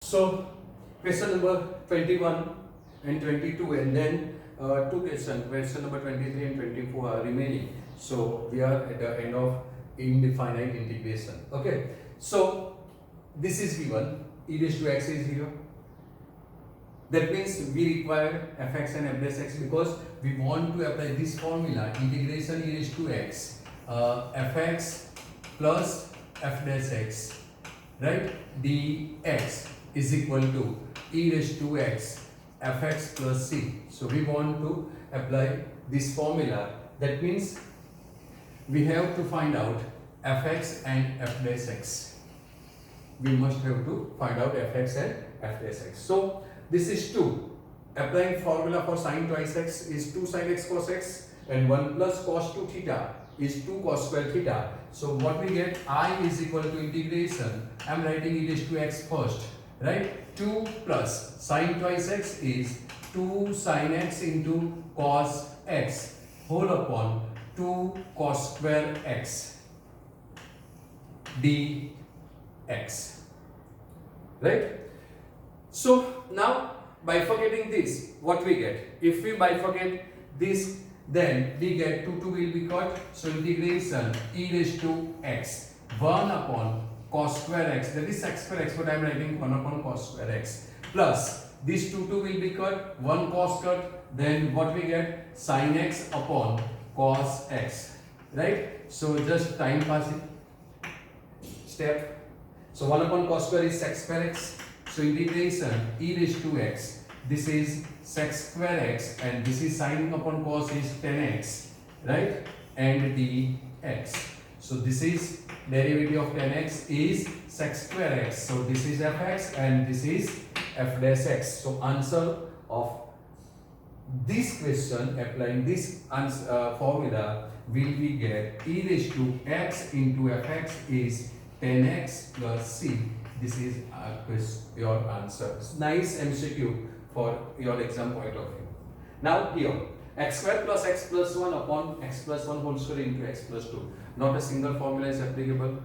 So question number 21 and 22, and then two questions, question number 23 and 24 are remaining. So we are at the end of indefinite integration. Okay, so this is given, e raised to x is here. That means we require fx and f dash x because we want to apply this formula, integration e raised to x, fx plus f dash x, right, dx is equal to e raised to x fx plus c. So we want to apply this formula. That means we have to find out fx and f dash x. We must have to find out fx and f dash x. So this is 2. Applying formula for sin twice x is 2 sin x cos x, and 1 plus cos 2 theta is 2 cos square theta. So what we get, I is equal to integration, I am writing e raised to x first, right? 2 plus sin twice x is 2 sin x into cos x whole upon 2 cos square x dx, right? So now bifurcating this, what we get? If we bifurcate this, then we get 2 will be cut. So integration e raised to x 1 upon cos square x, that is x square x, but I am writing 1 upon cos square x, plus this 2 will be cut, 1 cos cut, then what we get? Sin x upon cos x, right? So just time passing step. So 1 upon cos square is sec square x. So integration e raised to x, this is sec square x, and this is sin upon cos is 10x, right, and dx. So this is derivative of 10x is sec square x. So this is fx and this is f dash x. So answer of this question, applying this formula, will we get e raised to x into fx is 10x plus c. This is your answer. Nice MCQ for your exam point of view. Now here, x square plus x plus 1 upon x plus 1 whole square into x plus 2. Not a single formula is applicable.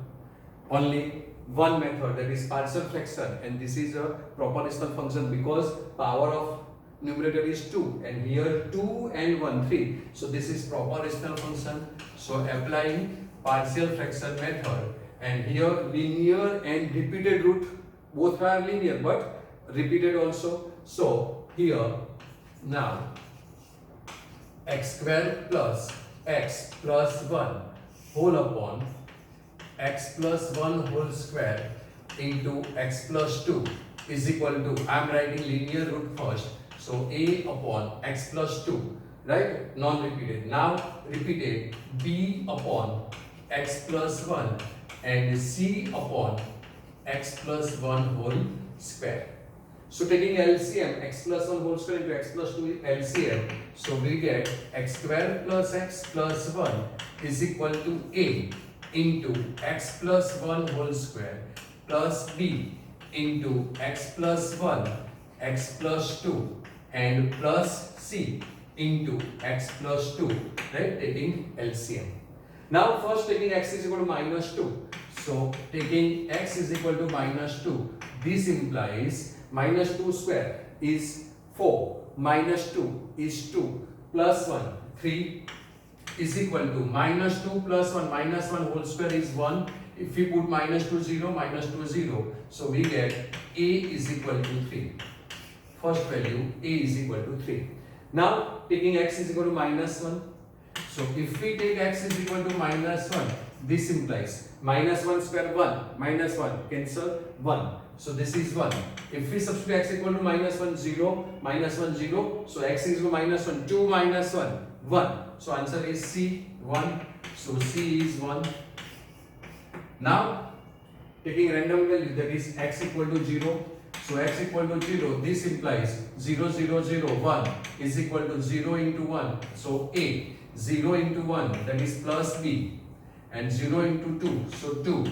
Only one method, that is partial fraction, and this is a proportional function because power of numerator is 2 and here 2 and 1 3. So this is proportional function. So applying partial fraction method, and here linear and repeated root, both are linear but repeated also. So here now x square plus x plus 1 whole upon x plus 1 whole square into x plus 2 is equal to, I am writing linear root first, so a upon x plus 2, right, non-repeated. Now repeated, b upon x plus 1 and c upon x plus 1 whole square. So taking LCM, x plus 1 whole square into x plus 2 LCM, so we get x square plus x plus 1 is equal to a into x plus 1 whole square plus b into x plus 1 x plus 2 and plus c into x plus 2, right, taking LCM. Now first taking x is equal to minus 2. So taking x is equal to minus 2, this implies minus 2 square is 4, minus 2 is 2, plus 1 3 is equal to minus 2 plus 1, minus 1 whole square is 1. If we put minus 2 0, minus 2 0, so we get a is equal to 3. First value a is equal to 3. Now taking x is equal to minus 1. So if we take x is equal to minus 1, this implies minus 1 square 1, minus 1 cancel 1. So this is 1. If we substitute x equal to minus 1 0, minus 1 0, so x is equal to minus 1, 2 minus 1 1. So answer is C 1. So C is 1. Now taking random value, that is x equal to 0. So x equal to 0, this implies 0 0 0 1 is equal to 0 into 1. So A 0 into 1, that is plus B, and 0 into 2, so 2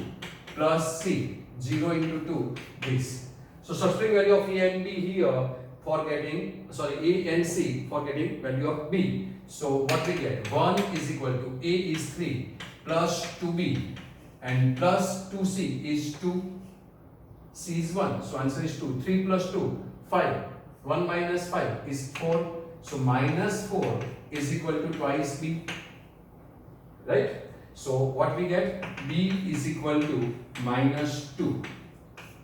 plus C 0 into 2, this. So substituting value of A and B here for getting, A and C for getting value of B. So what we get, 1 is equal to A is 3 plus 2B and plus 2C is 2 C is 1. So answer is 2. 3 plus 2, 5. 1 minus 5 is 4. So minus 4 is equal to twice B. Right? So what we get? B is equal to minus 2.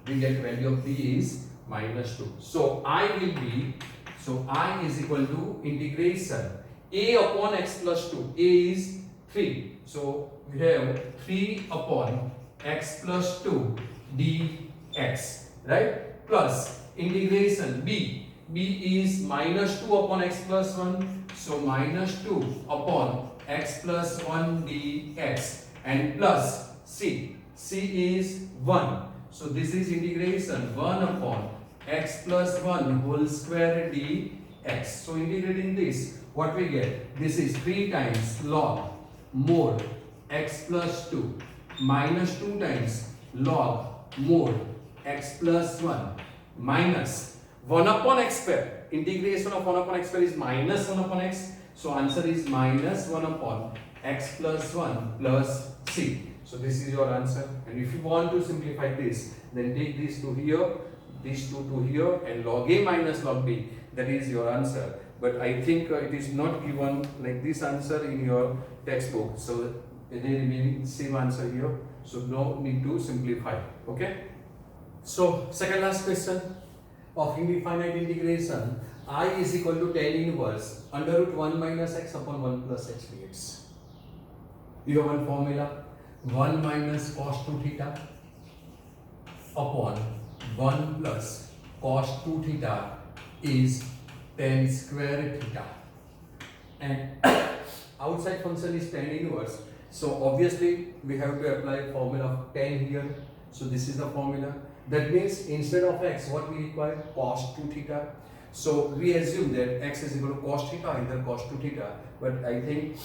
We get value of B is minus 2. So I will be, so I is equal to integration A upon x plus 2. A is 3. So we have 3 upon x plus 2 dx, right? Plus integration B. B is minus 2 upon x plus 1. So minus 2 upon x plus 1 dx, and plus C. C is 1. So this is integration 1 upon x plus 1 whole square dx. So integrating this, what we get? This is 3 times log mod x plus 2 minus 2 times log mod x plus 1 minus 1 upon x square. Integration of 1 upon x square is minus 1 upon x. So answer is minus 1 upon x plus 1 plus C. So this is your answer. And if you want to simplify this, then take these two here, these two to here, and log A minus log B. That is your answer. But I think it is not given like this answer in your textbook. So there may be same answer here. So no need to simplify. Okay. So second last question of indefinite integration. I is equal to tan inverse under root 1 minus x upon 1 plus x dx. You have one formula. 1 minus cos 2 theta upon 1 plus cos 2 theta is tan square theta, and outside function is tan inverse. So obviously we have to apply formula of tan here. So this is the formula. That means instead of x, what we require? Cos 2 theta. So we assume that x is equal to cos theta, either cos 2 theta. But I think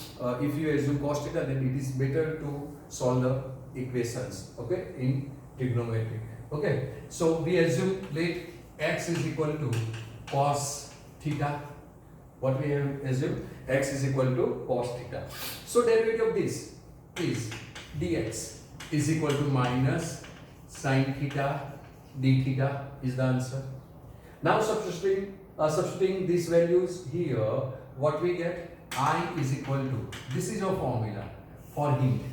if you assume cos theta, then it is better to solve the equations, okay, in trigonometry. Okay, so we assume that x is equal to cos theta. What we have assumed? X is equal to cos theta. So derivative of this is dx is equal to minus sin theta d theta is the answer. Now substituting these values here, what we get? I is equal to, this is your formula for hint.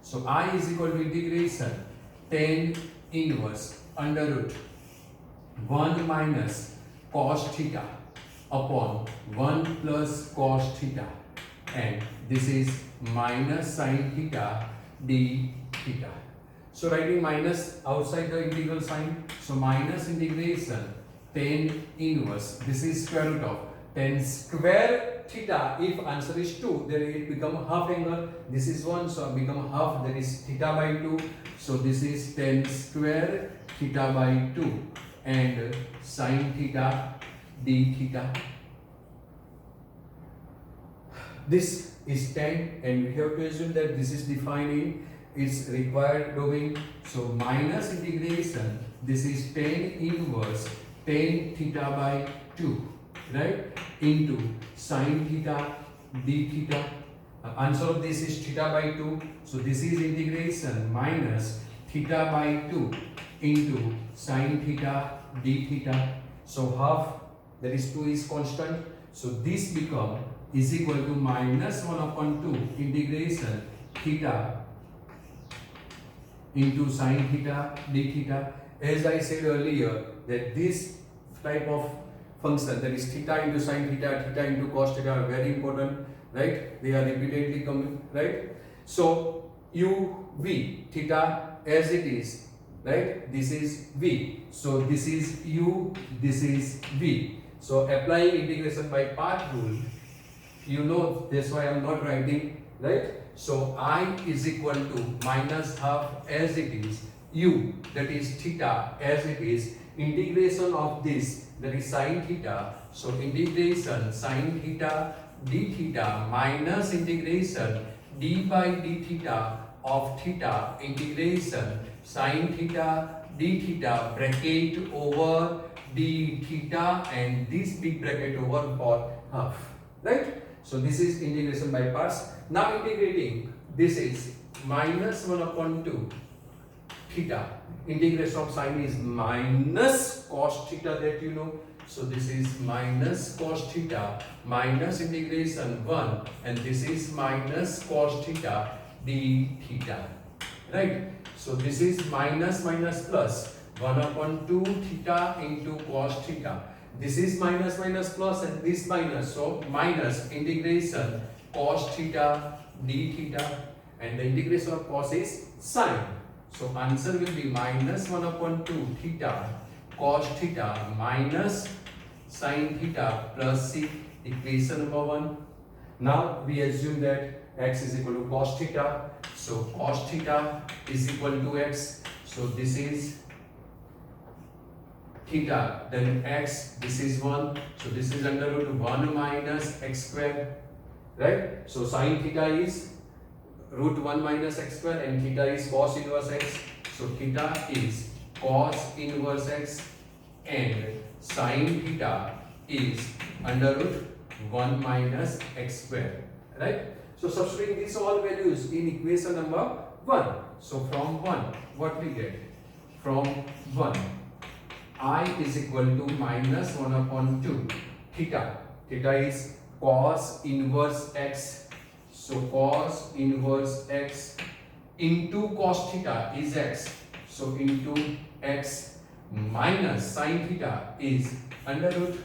So I is equal to integration tan inverse under root 1 minus cos theta upon 1 plus cos theta, and this is minus sin theta d theta. So writing minus outside the integral sign, so minus integration tan inverse, this is square root of tan square theta. If answer is 2, then it become half angle. This is 1, so become half, that is theta by 2. So this is tan square theta by 2 and sin theta d theta. This is tan, and we have to assume that this is defining its required domain. So minus integration, this is tan inverse tan theta by 2, right, into sin theta d theta. Answer of this is theta by 2. So this is integration minus theta by 2 into sin theta d theta. So half, that is 2 is constant. So this become is equal to minus 1 upon 2 integration theta into sin theta d theta. As I said earlier, that this type of function, that is theta into sin theta, theta into cos theta, are very important, right? They are repeatedly coming, right? So u v theta as it is, right? This is v. So this is u, this is v. So applying integration by part rule, you know, that's why I am not writing, right? So I is equal to minus half as it is, u, that is theta as it is, integration of this, that is sin theta. So integration sin theta d theta minus integration d by d theta of theta integration sin theta d theta bracket over d theta, and this big bracket over for half, right? So this is integration by parts. Now integrating, this is minus 1 upon 2 theta integration of sine is minus cos theta, that you know. So this is minus cos theta minus integration 1, and this is minus cos theta d theta, right? So this is minus minus plus 1 upon 2 theta into cos theta. This is minus minus plus and this minus, so minus integration cos theta d theta, and the integration of cos is sine. So answer will be minus 1 upon 2 theta cos theta minus sine theta plus c, equation number 1. Now we assume that x is equal to cos theta, so cos theta is equal to x, so this is theta, then x, this is 1, so this is under root 1 minus x square, right? So sine theta is root 1 minus x square and theta is cos inverse x, so theta is cos inverse x and sine theta is under root 1 minus x square, right? So substituting these all values in equation number 1. So from 1, what we get? From 1, I is equal to minus 1 upon 2 theta. Theta is cos inverse x. So cos inverse x into cos theta is x. So into x minus sine theta is under root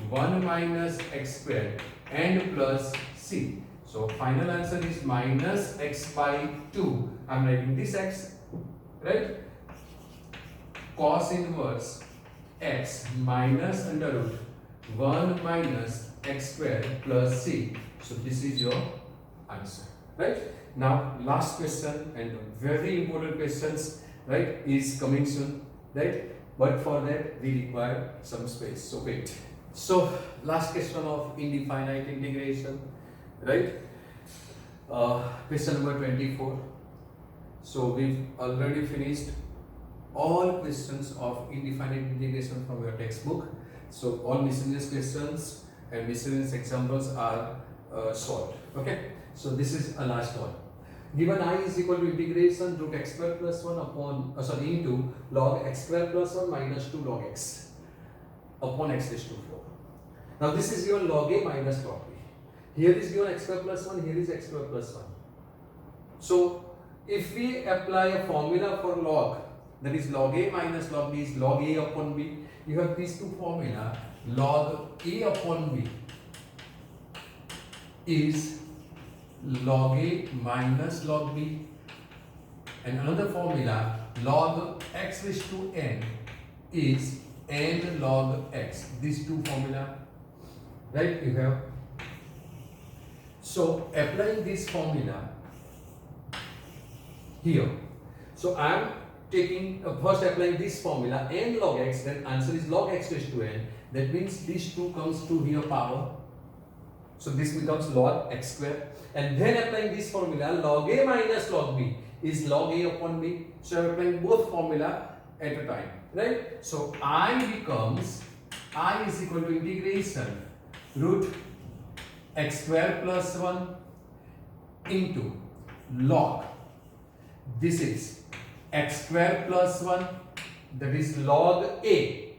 1 minus x square and plus c. So final answer is minus x by 2. I am writing this x, right? Cos inverse x minus under root 1 minus x square plus c. So this is your answer, right? Now last question, and very important questions, right, is coming soon, right? But for that we require some space, so wait. So last question of indefinite integration, right? Question number 24. So we've already finished all questions of indefinite integration from your textbook. So all miscellaneous questions and miscellaneous examples are solved. Okay. So this is a last one. Given I is equal to integration root x square plus 1 upon into log x square plus 1 minus 2 log x upon x raised to 4. Now this is your log a minus log b. Here is your x square plus 1, here is x square plus 1. So if we apply a formula for log, that is log a minus log b is log a upon b, you have these two formula. Log a upon b is log a minus log b, and another formula log x raised to n is n log x. These two formula, right, you have. So applying this formula here, so I am taking first applying this formula n log x, then answer is log x raised to n. That means this 2 comes to here power, so this becomes log x square, and then applying this formula log a minus log b is log a upon b. So I am applying both formula at a time, right? So I becomes, I is equal to integration root x square plus 1 into log, this is x square plus 1, that is log a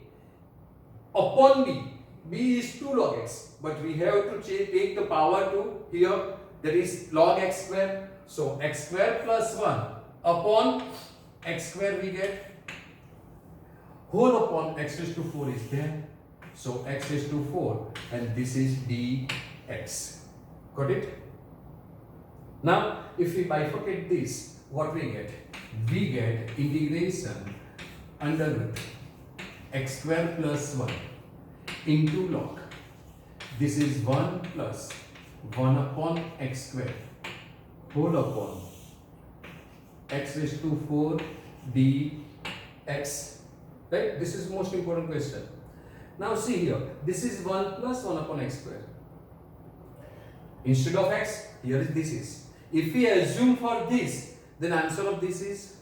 upon b. B is 2 log x, but we have to take the power to here, that is log x square. So x square plus 1 upon x square we get, whole upon x raised to 4 is there. So x raised to 4, and this is dx. Got it? Now if we bifurcate this, what we get? We get integration under root x square plus 1 into log, this is 1 plus 1 upon x square whole upon x raised to 4 dx, right? This is most important question. Now see here, this is 1 plus 1 upon x square. Instead of x, here is this is. If we assume for this, then answer of this is,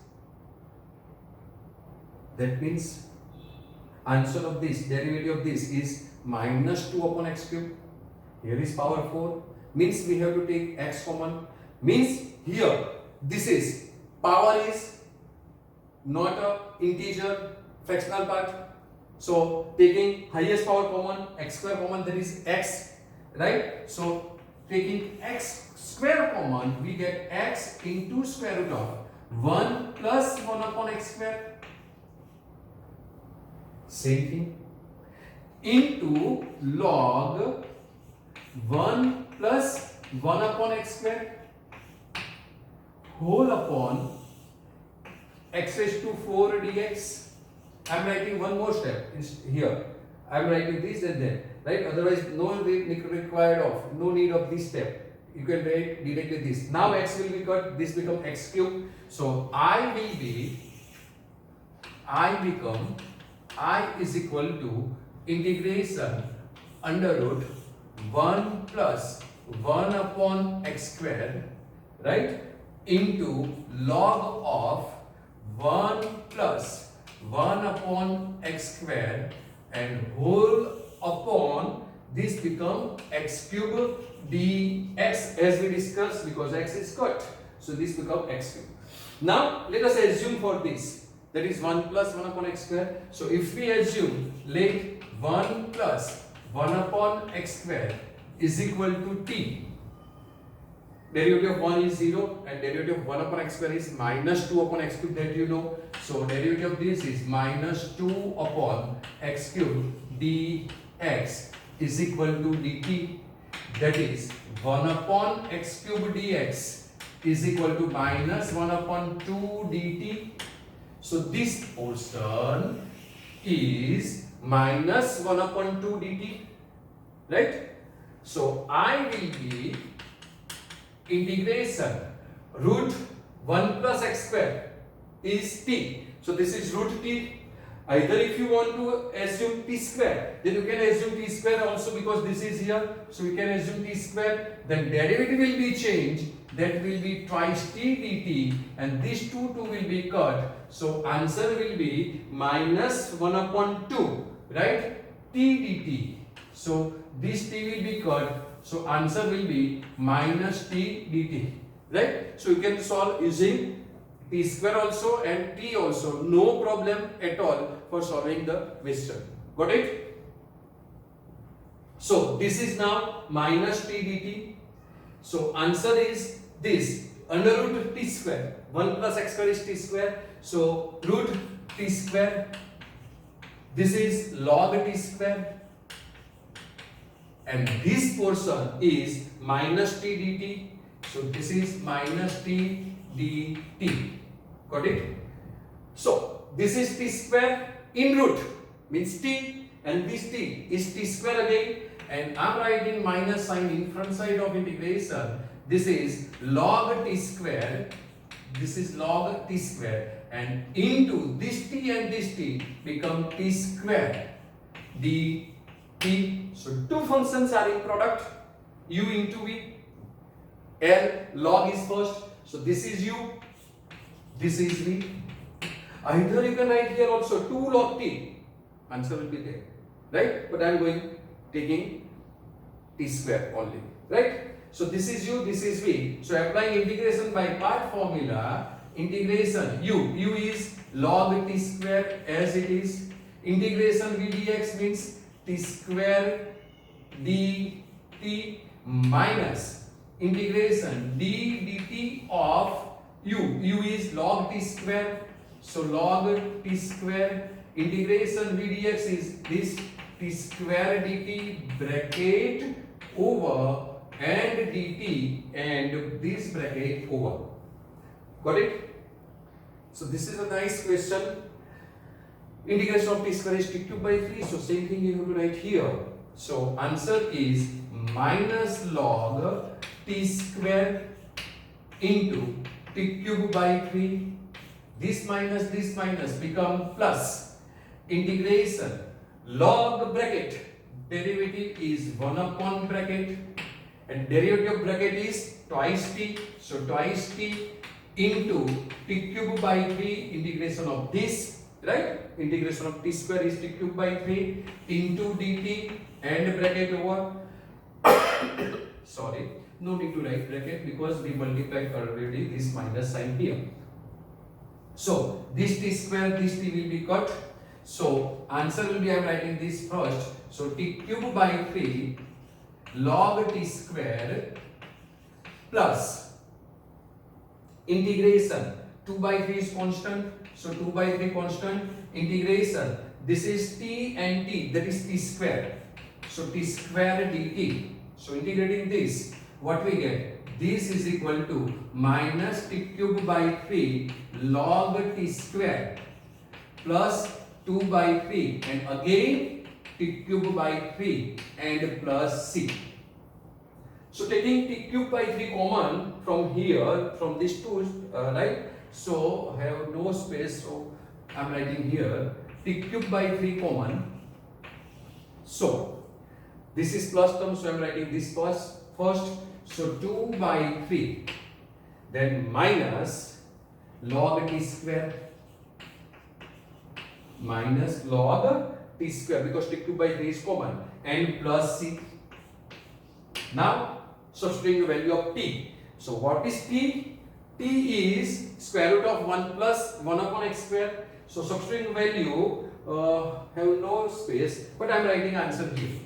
that means answer of this, derivative of this is minus 2 upon x cube. Here is power 4, means we have to take x common, means here this is power is not a integer fractional part. So taking highest power common, x square common, that is x, right? So taking x square common, we get x into square root of 1 plus 1 upon x square. Same thing, into log 1 plus 1 upon x square whole upon x raised to 4 dx. I am writing one more step here. I am writing this and then, right? Otherwise, no required of, no need of this step. You can write directly this. Now x will be cut. This become x cube. So I is equal to integration under root 1 plus 1 upon x square, right, into log of 1 plus 1 upon x square and whole upon this become x cube dx, as we discussed, because x is cut. So this become x cube. Now let us assume for this, that is 1 plus 1 upon x square. So if we assume, let 1 plus 1 upon x square is equal to t. Derivative of 1 is 0 and derivative of 1 upon x square is minus 2 upon x cube, that you know. So derivative of this is minus 2 upon x cube dx is equal to dt. That is 1 upon x cube dx is equal to minus 1 upon 2 dt. So this portion is minus 1 upon 2 dt, right? So I will be integration root 1 plus x square is t. So this is root t. Either if you want to assume t square, then you can assume t square also, because this is here. So you can assume t square. Then derivative will be changed. That will be twice t dt, and this 2 will be cut. So answer will be minus 1 upon 2, right? T dt. So this t will be cut. So answer will be minus t dt, right? So you can solve using t square also and t also. No problem at all for solving the question. Got it? So this is now minus t dt. So answer is this, under root t square. 1 plus x square is t square. So root t square. This is log t square. And this portion is minus t dt. So this is minus t dt. Got it? So this is t square in root, means t, and this t is t square again. And I am writing minus sign in front side of integration. This is log t square. This is log t square, and into this t and this t become t square dt. So two functions are in product, u into v. L log is first, so this is u, this is v. Either you can write here also 2 log t, answer will be there, right? But I am going taking t square only, right? So this is u, this is v. So applying integration by part formula, integration u is log t square as it is. Integration v dx means t square dt minus integration d dt of u is log t square. So log t square, integration v dx is this t square dt bracket over and dt and this bracket over. Got it? So this is a nice question. Integration of t square is t cube by 3. So same thing you have to write here. So answer is minus log t square into t cube by 3. This minus become plus. Integration log bracket, derivative is 1 upon bracket, and derivative of bracket is twice t. So twice t into t cube by 3, integration of this, right? Integration of t square is t cube by 3 into dt and bracket over. Sorry, no need to write bracket because we multiplied already this minus sign here. So this t square, this t will be cut. So answer will be, I am writing this first. So t cube by 3 log t square plus integration. 2 by 3 is constant. So 2 by 3 constant. Integration. This is t and t, that is t square. So t square dt. So integrating this, what we get? This is equal to minus t cube by 3 log t square plus 2 by 3 and again t cube by 3 and plus c. So taking t cube by 3 common from here, from these two, right? So I have no space, so I am writing here t cube by 3 common. So this is plus term, so I am writing this first. So 2 by 3, then minus log t square, minus log t square, because t cube by 3 is common, and plus c. Now substituting the value of t. So what is t? T is square root of 1 plus 1 upon x square. So substituting value, have no space, but I am writing answer here.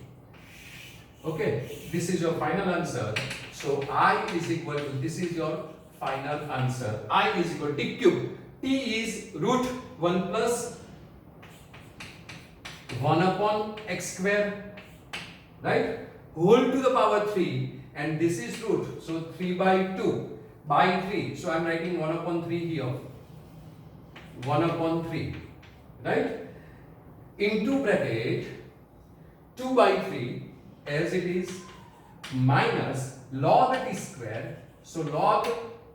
Okay, this is your final answer. So I is equal to, this is your final answer. I is equal to t cube. T is root 1 plus 1 upon x square, right? Whole to the power 3, and this is root. So 3 by 2 by 3. So I am writing 1 upon 3 here. 1 upon 3, right? Into bracket 2 by 3 as it is minus log t square. So log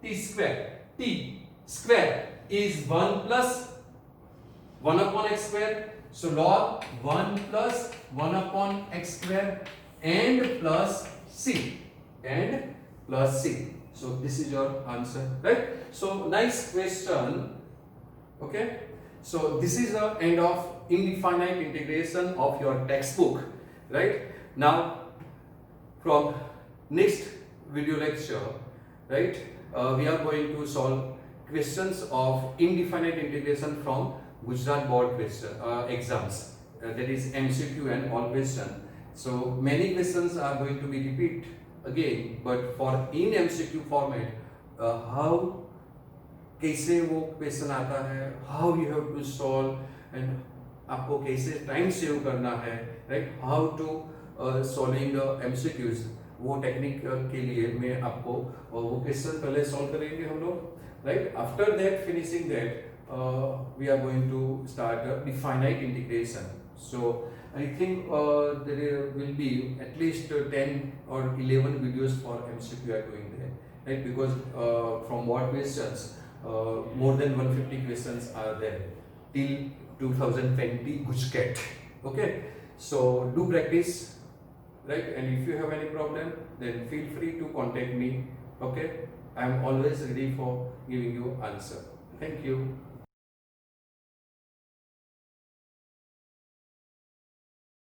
t square, t square is 1 plus 1 upon x square. So log 1 plus 1 upon x square and plus c, and plus c. So this is your answer, right? So nice question. Okay, so this is the end of indefinite integration of your textbook, right? Now from next video lecture, right, we are going to solve questions of indefinite integration from Gujarat board question exams, that is MCQ and all question. So many questions are going to be repeat again, but for in MCQ format, how कैसे वो question आता है, how you have to solve, and आपको कैसे time save करना है, right, how to solving the MCQs, वो technique के लिए मैं आपको वो क्वेश्चन पहले सॉल्व करेंगे हम लोग, right. After that, finishing that, we are going to start definite integration. So I think there will be at least 10 or 11 videos for MCQ are doing there, right? Because from what questions, more than 150 questions are there till 2020 GUJCAT. Okay, so do practice, right? And if you have any problem, then feel free to contact me. Okay, I am always ready for giving you answer. Thank you.